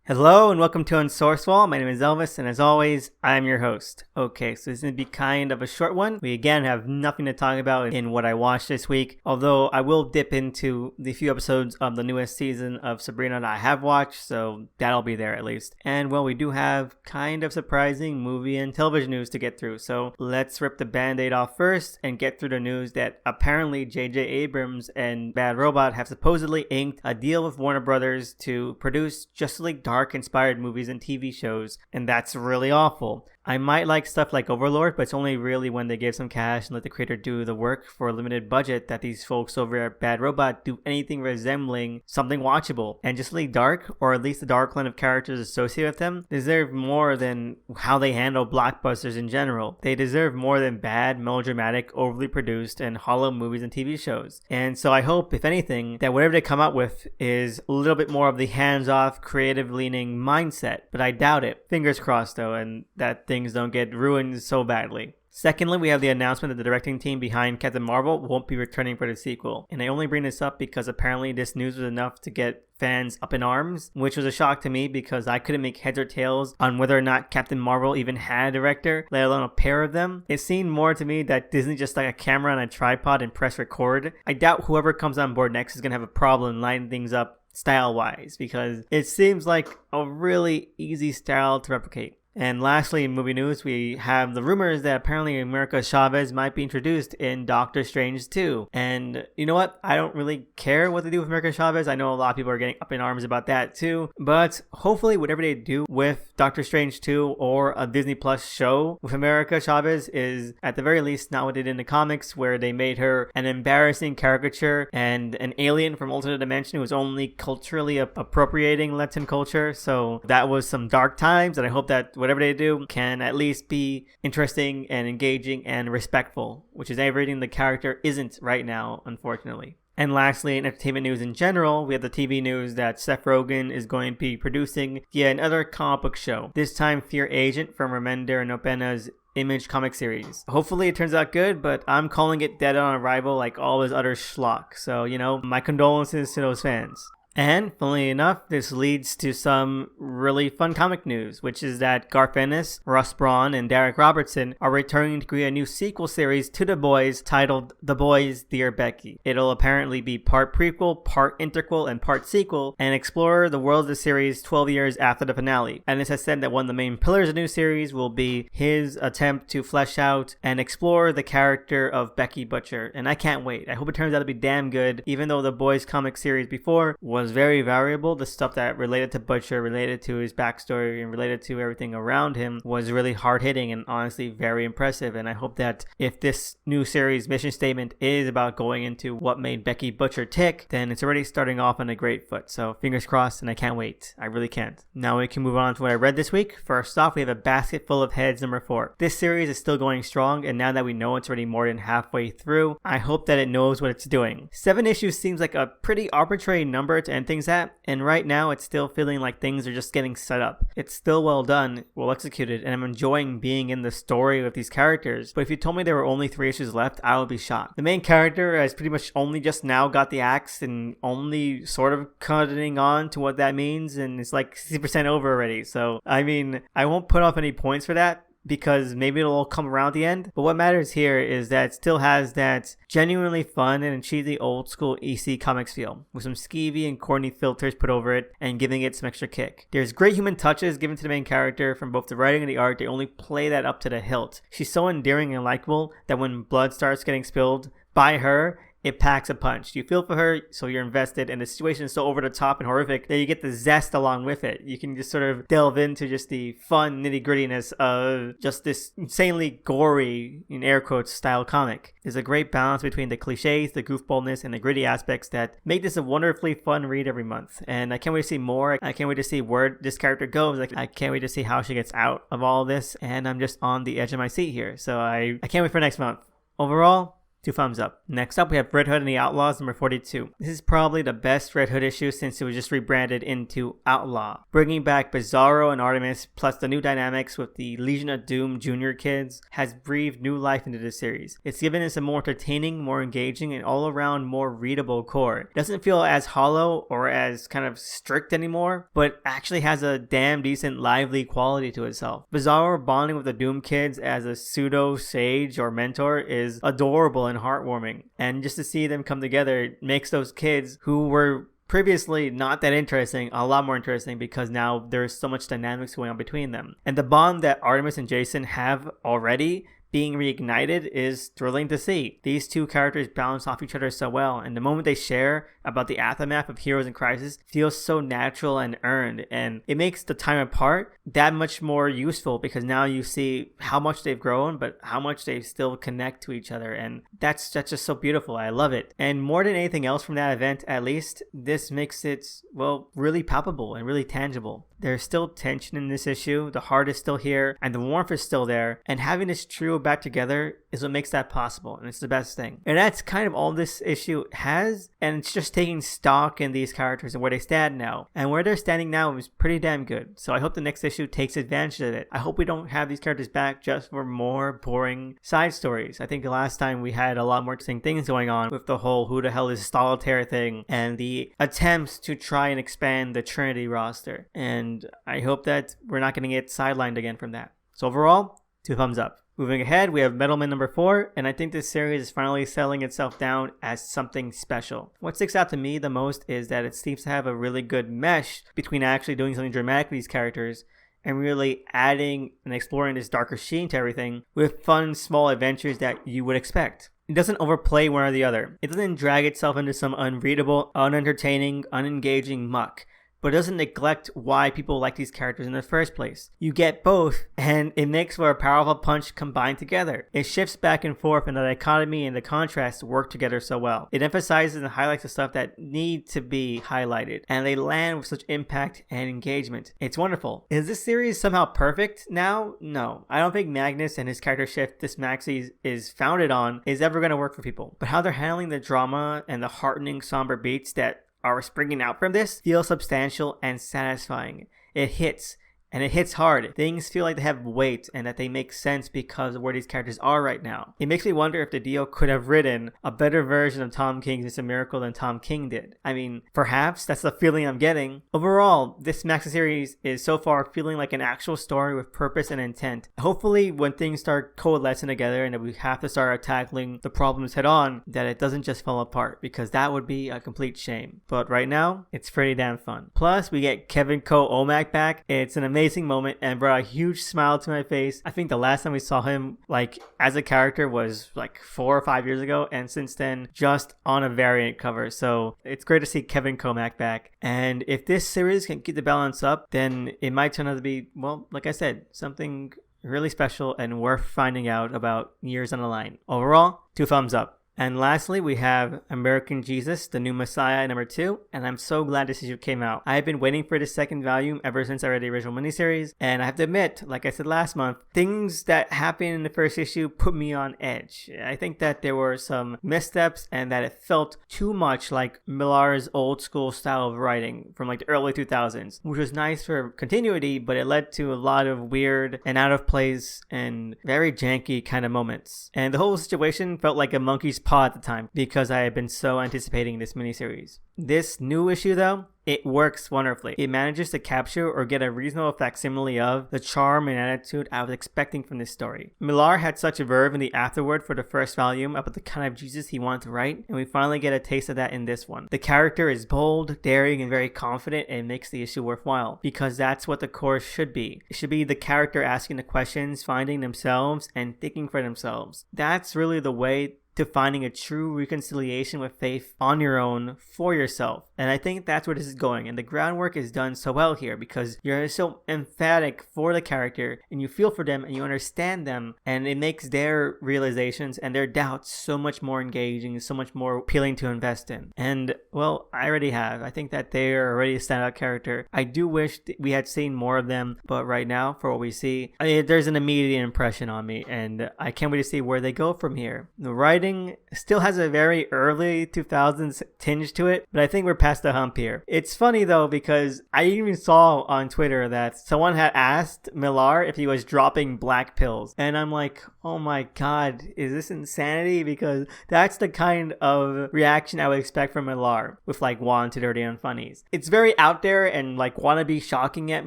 Hello and welcome to Unsourced Wall. My name is Elvis, and as always, I'm your host. Okay, so this is going to be kind of a short one. We again have nothing to talk about in what I watched this week, although I will dip into the few episodes of the newest season of Sabrina that I have watched, so that'll be there at least. And well, we do have kind of surprising movie and television news to get through, so let's rip the band-aid off first and get through the news that apparently J.J. Abrams and Bad Robot have supposedly inked a deal with Warner Brothers to produce Justice League Dark inspired movies and TV shows, and that's really awful. I might like stuff like Overlord, but it's only really when they give some cash and let the creator do the work for a limited budget that these folks over at Bad Robot do anything resembling something watchable. And Justice League Dark, or at least the dark line of characters associated with them, deserve more than how they handle blockbusters in general. They deserve more than bad, melodramatic, overly produced, and hollow movies and TV shows. And so I hope, if anything, that whatever they come up with is a little bit more of the hands-off, creative-leaning mindset. But I doubt it. Fingers crossed, though, and that things don't get ruined so badly. Secondly, we have the announcement that the directing team behind Captain Marvel won't be returning for the sequel. And I only bring this up because apparently this news was enough to get fans up in arms, which was a shock to me because I couldn't make heads or tails on whether or not Captain Marvel even had a director, let alone a pair of them. It seemed more to me that Disney just stuck a camera on a tripod and press record. I doubt whoever comes on board next is going to have a problem lining things up style-wise because it seems like a really easy style to replicate. And lastly, in movie news, we have the rumors that apparently America Chavez might be introduced in Doctor Strange 2. And you know what? I don't really care what they do with America Chavez. I know a lot of people are getting up in arms about that too. But hopefully whatever they do with Doctor Strange 2 or a Disney Plus show with America Chavez is at the very least not what they did in the comics, where they made her an embarrassing caricature and an alien from alternate dimension who was only culturally appropriating Latin culture. So that was some dark times, and I hope that whatever they do can at least be interesting and engaging and respectful, which is everything the character isn't right now, unfortunately. And lastly, in entertainment news in general, we have the TV news that Seth Rogen is going to be producing yet another comic book show, this time Fear Agent from Remender Nopena's Image comic series. Hopefully it turns out good, but I'm calling it dead on arrival like all his other schlock. So, my condolences to those fans. And, funnily enough, this leads to some really fun comic news, which is that Garth Ennis, Russ Braun, and Derek Robertson are returning to create a new sequel series to The Boys titled The Boys, Dear Becky. It'll apparently be part prequel, part interquel, and part sequel, and explore the world of the series 12 years after the finale. Ennis has said that one of the main pillars of the new series will be his attempt to flesh out and explore the character of Becky Butcher, and I can't wait. I hope it turns out to be damn good, even though the Boys comic series before was very variable. The stuff that related to Butcher, related to his backstory, and related to everything around him was really hard-hitting and honestly very impressive. And I hope that if this new series mission statement is about going into what made Becky Butcher tick, then it's already starting off on a great foot. So fingers crossed, and I can't wait. I really can't. Now we can move on to what I read this week. First off, we have A Basket Full of Heads number 4. This series is still going strong, and now that we know it's already more than halfway through, I hope that it knows what it's doing. 7 issues seems like a pretty arbitrary number to end things at, and right now it's still feeling like things are just getting set up. It's still well done, well executed, and I'm enjoying being in the story with these characters. But if you told me there were only 3 issues left, I would be shocked. The main character has pretty much only just now got the axe and only sort of cutting on to what that means, and it's like 60% over already. So I mean, I won't put off any points for that, because maybe it'll all come around at the end. But what matters here is that it still has that genuinely fun and cheesy old school EC Comics feel, with some skeevy and corny filters put over it and giving it some extra kick. There's great human touches given to the main character from both the writing and the art. They only play that up to the hilt. She's so endearing and likable that when blood starts getting spilled by her, it packs a punch. You feel for her, so you're invested, and the situation is so over the top and horrific that you get the zest along with it. You can just sort of delve into just the fun nitty-grittiness of just this insanely gory, in air quotes, style comic. There's a great balance between the cliches, the goofballness, and the gritty aspects that make this a wonderfully fun read every month. And I can't wait to see more. I can't wait to see where this character goes. I can't wait to see how she gets out of all this, and I'm just on the edge of my seat here. So I can't wait for next month. Overall, 2 thumbs up. Next up, we have Red Hood and the Outlaws number 42. This is probably the best Red Hood issue since it was just rebranded into Outlaw. Bringing back Bizarro and Artemis, plus the new dynamics with the Legion of Doom Junior kids, has breathed new life into this series. It's given us a more entertaining, more engaging, and all-around more readable core. It doesn't feel as hollow or as kind of strict anymore, but actually has a damn decent lively quality to itself. Bizarro bonding with the Doom kids as a pseudo sage or mentor is adorable and heartwarming, and just to see them come together makes those kids who were previously not that interesting a lot more interesting, because now there's so much dynamics going on between them. And the bond that Artemis and Jason have already being reignited is thrilling to see. These two characters balance off each other so well, and the moment they share about the aftermath of Heroes in Crisis feels so natural and earned, and it makes the time apart that much more useful, because now you see how much they've grown but how much they still connect to each other, and that's just so beautiful. I love it. And more than anything else from that event, at least, this makes it, well, really palpable and really tangible. There's still tension in this issue, the heart is still here, and the warmth is still there, and having this trio back together is what makes that possible, and it's the best thing. And that's kind of all this issue has, and it's just taking stock in these characters and where they stand now. And where they're standing now is pretty damn good, so I hope the next issue takes advantage of it. I hope we don't have these characters back just for more boring side stories. I think the last time we had a lot more interesting things going on with the whole who the hell is Solitaire thing and the attempts to try and expand the Trinity roster, and I hope that we're not going to get sidelined again from that. So overall, 2 thumbs up. Moving ahead, we have Metalman number 4, and I think this series is finally settling itself down as something special. What sticks out to me the most is that it seems to have a really good mesh between actually doing something dramatic with these characters and really adding and exploring this darker sheen to everything with fun, small adventures that you would expect. It doesn't overplay one or the other. It doesn't drag itself into some unreadable, unentertaining, unengaging muck, but doesn't neglect why people like these characters in the first place. You get both, and it makes for a powerful punch combined together. It shifts back and forth, and the dichotomy and the contrast work together so well. It emphasizes and highlights the stuff that need to be highlighted, and they land with such impact and engagement. It's wonderful. Is this series somehow perfect now? No. I don't think Magnus and his character shift this maxi is founded on is ever going to work for people. But how they're handling the drama and the heartening somber beats that are springing out from this feel substantial and satisfying. It hits, and it hits hard. Things feel like they have weight and that they make sense because of where these characters are right now. It makes me wonder if the Dio could have written a better version of Tom King's It's a Miracle than Tom King did. I mean, perhaps that's the feeling I'm getting. Overall, this maxi series is so far feeling like an actual story with purpose and intent. Hopefully, when things start coalescing together and that we have to start tackling the problems head on, that it doesn't just fall apart, because that would be a complete shame. But right now, it's pretty damn fun. Plus, we get Kevin O'Mac back. It's an amazing moment and brought a huge smile to my face. I think the last time we saw him like as a character was like 4 or 5 years ago, and since then just on a variant cover. So it's great to see Kevin Comac back, and if this series can keep the balance up, then it might turn out to be, well, like I said, something really special and worth finding out about years on the line. Overall, 2 thumbs up. And lastly, we have American Jesus, the New Messiah, number 2, and I'm so glad this issue came out. I have been waiting for this second volume ever since I read the original miniseries, and I have to admit, like I said last month, things that happened in the first issue put me on edge. I think that there were some missteps and that it felt too much like Millar's old school style of writing from like the early 2000s, which was nice for continuity, but it led to a lot of weird and out of place and very janky kind of moments. And the whole situation felt like a monkey's paw at the time because I had been so anticipating this miniseries. This new issue though, it works wonderfully. It manages to capture or get a reasonable facsimile of the charm and attitude I was expecting from this story. Millar had such a verve in the afterword for the first volume about the kind of Jesus he wanted to write, and we finally get a taste of that in this one. The character is bold, daring, and very confident, and makes the issue worthwhile, because that's what the core should be. It should be the character asking the questions, finding themselves, and thinking for themselves. That's really the way to finding a true reconciliation with faith on your own for yourself. And I think that's where this is going. And the groundwork is done so well here because you're so emphatic for the character and you feel for them and you understand them. And it makes their realizations and their doubts so much more engaging, so much more appealing to invest in. And, well, I already have. I think that they're already a standout character. I do wish we had seen more of them. But right now, for what we see, there's an immediate impression on me. And I can't wait to see where they go from here. The writing still has a very early 2000s tinge to it, but I think we're past the hump here. It's funny though because I even saw on Twitter that someone had asked Millar if he was dropping black pills, and I'm like, oh my god, is this insanity? Because that's the kind of reaction I would expect from Millar with like Wanted, Dirty and Funnies. It's very out there and like want to be shocking at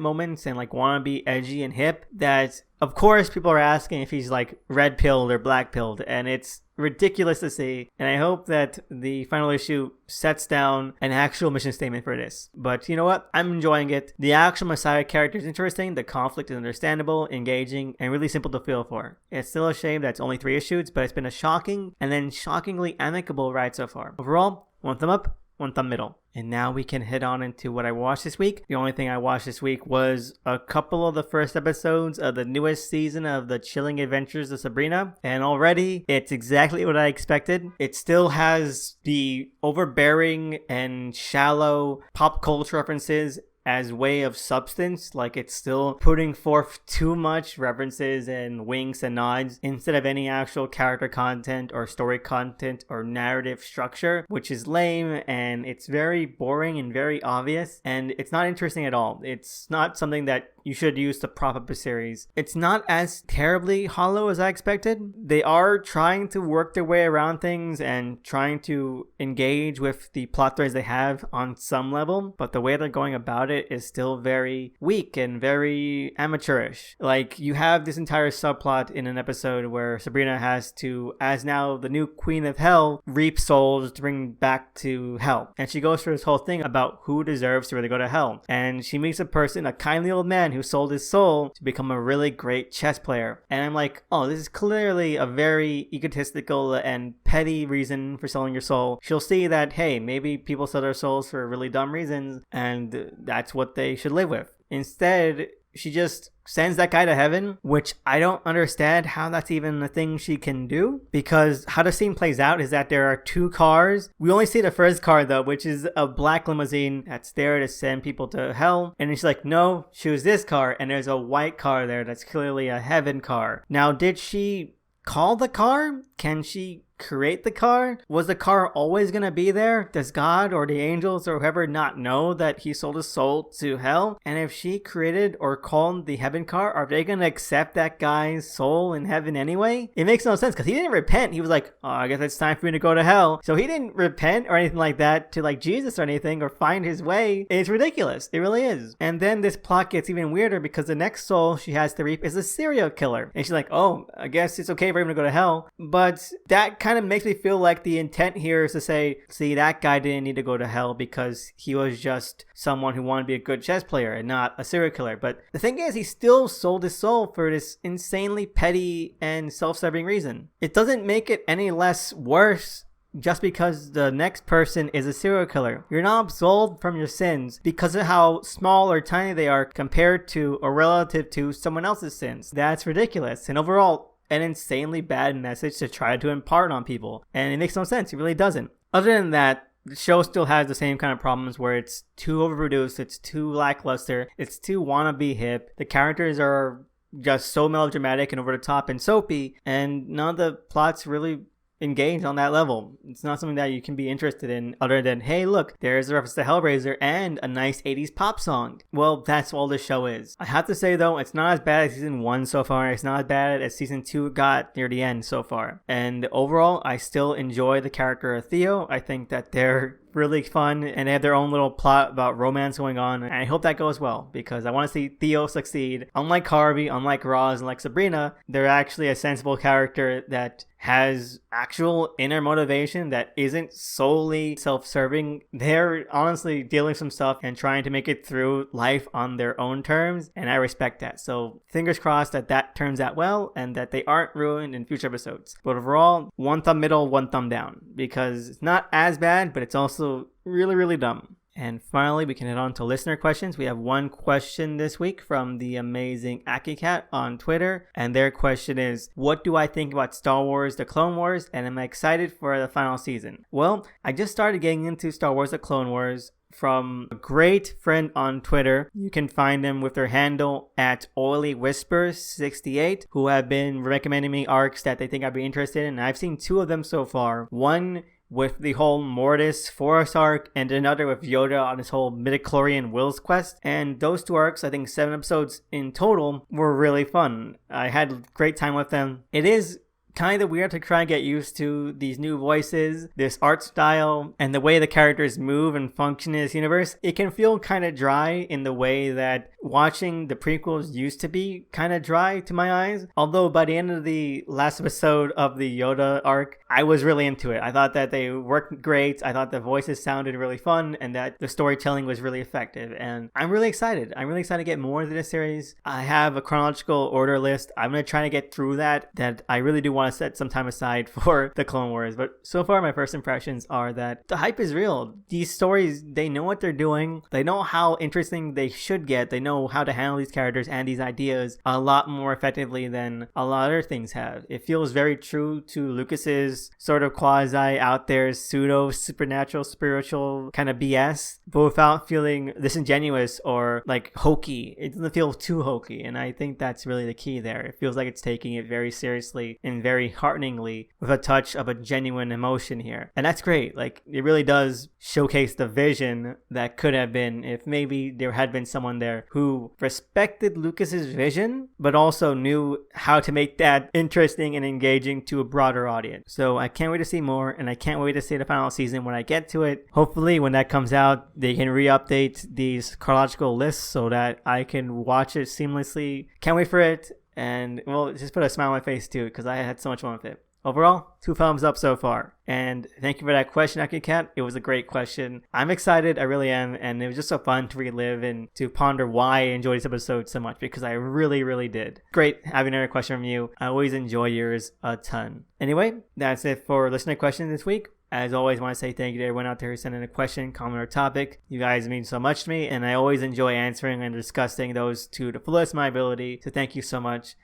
moments and like want to be edgy and hip that of course people are asking if he's like red pilled or black pilled, and it's ridiculous to see. And I hope that the final issue sets down an actual mission statement for this. But you know what? I'm enjoying it. The actual Messiah character is interesting. The conflict is understandable, engaging, and really simple to feel for. It's still a shame that it's only 3 issues, but it's been a shocking and then shockingly amicable ride so far. Overall, 1 thumb up, 1 thumb middle. And now we can head on into what I watched this week. The only thing I watched this week was a couple of the first episodes of the newest season of the Chilling Adventures of Sabrina. And already, it's exactly what I expected. It still has the overbearing and shallow pop culture references as way of substance. Like it's still putting forth too much references and winks and nods instead of any actual character content or story content or narrative structure, which is lame and it's very boring and very obvious and it's not interesting at all. It's not something that you should use to prop up a series. It's not as terribly hollow as I expected. They are trying to work their way around things and trying to engage with the plot threads they have on some level, but the way they're going about it is still very weak and very amateurish. Like you have this entire subplot in an episode where Sabrina has to, as now the new queen of hell, reap souls to bring back to hell. And she goes through this whole thing about who deserves to really go to hell. And she meets a person, a kindly old man who sold his soul to become a really great chess player. And I'm like, oh, this is clearly a very egotistical and petty reason for selling your soul. She'll see that, hey, maybe people sell their souls for really dumb reasons and that's what they should live with. Instead, she just sends that guy to heaven, which I don't understand how that's even a thing she can do, because how the scene plays out is that there are 2 cars. We only see the first car though, which is a black limousine that's there to send people to hell, and she's like, no, choose this car, and there's a white car there that's clearly a heaven car. Now, did she call the car? Can she create the car? Was the car always going to be there? Does God or the angels or whoever not know that he sold his soul to hell? And if she created or called the heaven car, are they going to accept that guy's soul in heaven anyway? It makes no sense because he didn't repent. He was like, oh, I guess it's time for me to go to hell. So he didn't repent or anything like that to like Jesus or anything or find his way. It's ridiculous. It really is. And then this plot gets even weirder because the next soul she has to reap is a serial killer. And she's like, oh, I guess it's okay for him to go to hell. But that kind of makes me feel like the intent here is to say, see, that guy didn't need to go to hell because he was just someone who wanted to be a good chess player and not a serial killer. But the thing is, he still sold his soul for this insanely petty and self-serving reason. It doesn't make it any less worse just because the next person is a serial killer. You're not absolved from your sins because of how small or tiny they are compared to or relative to someone else's sins. That's ridiculous. And overall, an insanely bad message to try to impart on people. And it makes no sense. It really doesn't. Other than that, the show still has the same kind of problems where it's too overproduced, it's too lackluster, it's too wannabe hip. The characters are just so melodramatic and over the top and soapy, and none of the plots really engage on that level. It's not something that you can be interested in other than, hey, look, there's a reference to Hellraiser and a nice 80s pop song. Well, that's all the show is. I have to say though, it's not as bad as season 1 so far. It's not as bad as season 2 got near the end so far. And overall, I still enjoy the character of Theo. I think that they're really fun and they have their own little plot about romance going on, and I hope that goes well because I want to see Theo succeed. Unlike Harvey, unlike Roz, and like Sabrina, they're actually a sensible character that has actual inner motivation that isn't solely self-serving. They're honestly dealing with some stuff and trying to make it through life on their own terms, and I respect that. So fingers crossed that that turns out well and that they aren't ruined in future episodes. But overall, 1 thumb middle, 1 thumb down, because it's not as bad, but it's also really, really dumb. And finally, we can head on to listener questions. We have one question this week from the amazing AkiCat on Twitter. And their question is, what do I think about Star Wars The Clone Wars? And am I excited for the final season? Well, I just started getting into Star Wars The Clone Wars from a great friend on Twitter. You can find them with their handle at OilyWhispers68, who have been recommending me arcs that they think I'd be interested in. I've seen 2 of them so far. One with the whole Mortis Forest arc, and another with Yoda on his whole midichlorian Will's quest. And those 2 arcs, I think 7 episodes in total, were really fun. I had a great time with them. It is kind of weird to try and get used to these new voices, this art style, and the way the characters move and function in this universe. It can feel kind of dry in the way that watching the prequels used to be kind of dry to my eyes. Although by the end of the last episode of the Yoda arc, I was really into it. I thought that they worked great. I thought the voices sounded really fun and that the storytelling was really effective. And I'm really excited. I'm really excited to get more into this series. I have a chronological order list. I'm going to try to get through that I really do want to set some time aside for the Clone Wars. But so far, my first impressions are that the hype is real. These stories, they know what they're doing. They know how interesting they should get. They know how to handle these characters and these ideas a lot more effectively than a lot of other things have. It feels very true to Lucas's sort of quasi out there pseudo supernatural spiritual kind of BS, but without feeling disingenuous or like hokey. It doesn't feel too hokey, and I think that's really the key there. It feels like it's taking it very seriously and very hearteningly with a touch of a genuine emotion here, and that's great. Like, it really does showcase the vision that could have been if maybe there had been someone there who respected Lucas's vision but also knew how to make that interesting and engaging to a broader audience. So I can't wait to see more, and I can't wait to see the final season when I get to it. Hopefully when that comes out, they can re-update these chronological lists so that I can watch it seamlessly. Can't wait for it, and well, just put a smile on my face too, because I had so much fun with it. Overall, 2 thumbs up so far. And thank you for that question, AkiCat. It was a great question. I'm excited, I really am, and it was just so fun to relive and to ponder why I enjoyed this episode so much, because I really, really did. Great having another question from you. I always enjoy yours a ton. Anyway, that's it for listener questions this week. As always, I want to say thank you to everyone out there who sent in a question, comment, or topic. You guys mean so much to me, and I always enjoy answering and discussing those to the fullest of my ability. So thank you so much.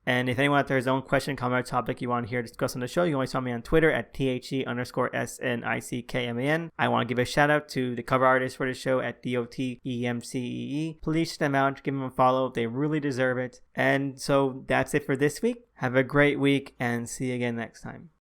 And if anyone out there has their own question, comment, or topic you want to hear discussed on the show, you can always find me on Twitter at THE_SNICKMAN. I want to give a shout out to the cover artist for the show at DOTEMCEE. Please check them out, give them a follow. They really deserve it. And so that's it for this week. Have a great week, and see you again next time.